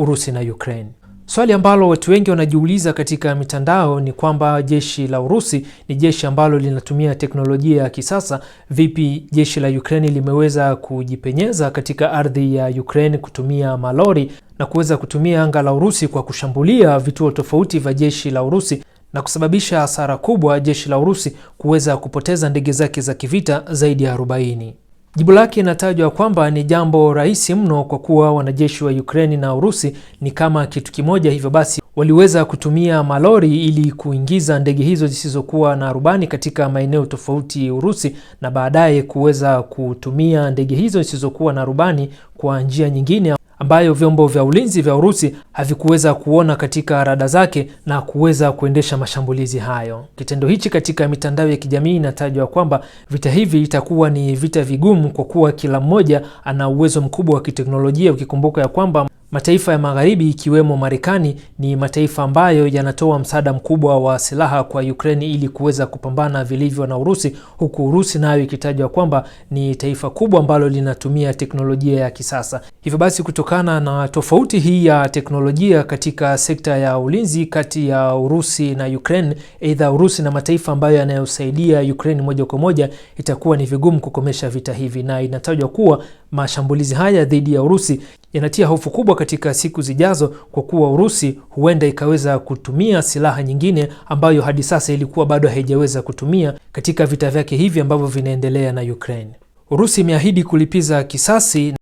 Urusi na Ukraine. Swali ambalo watu wengi wanajiuliza katika mitandao ni kwamba jeshi la Urusi ni jeshi ambalo linatumia teknolojia ya kisasa. Vipi jeshi la Ukraine limeweza kujipenyeza katika ardhi ya Ukraine kutumia malori na kuweza kutumia anga la Urusi kwa kushambulia vituo tofauti vya jeshi la Urusi na kusababisha hasara kubwa, jeshi la Urusi kuweza kupoteza ndege zake za kivita zaidi ya 40. Jibu lake inatajwa kwamba ni jambo rahisi mno, kwa kuwa wanajeshi wa Ukraine na Urusi ni kama kitu kimoja. Hivyo basi waliweza kutumia malori ili kuingiza ndege hizo zisizokuwa na rubani katika maeneo tofauti Urusi, na baadaye kuweza kutumia ndege hizo zisizokuwa na rubani kwa njia nyingine ambayo vyombo vya ulinzi vya Urusi havikuweza kuona katika rada zake na kuweza kuendesha mashambulizi hayo. Kitendo hichi katika mitandao ya kijamii inatajwa kwamba vita hivi itakuwa ni vita vigumu, kwa kuwa kila mmoja ana uwezo mkubwa wa kiteknolojia, ukikumbuka ya kwamba mataifa ya magharibi ikiwemo Marekani ni mataifa ambayo yanatoa msaada mkubwa wa silaha kwa Ukraine ili kuweza kupambana vilivyo na Urusi, huku Urusi nayo ikitajwa kwamba ni taifa kubwa ambalo linatumia teknolojia ya kisasa. Hivyo basi kutokana na tofauti hii ya teknolojia katika sekta ya ulinzi kati ya Urusi na Ukraine, aidha Urusi na mataifa ambayo yanayosaidia Ukraine moja kwa moja, itakuwa ni vigumu kukomesha vita hivi, na inatajwa kuwa mashambulizi haya dhidi ya Urusi yanatia hofu kubwa katika siku zijazo, kwa kuwa Urusi huenda ikaweza kutumia silaha nyingine ambayo hadi sasa ilikuwa bado haijaweza kutumia katika vita vyake hivi ambavyo vinaendelea na Ukraine. Urusi imeahidi kulipiza kisasi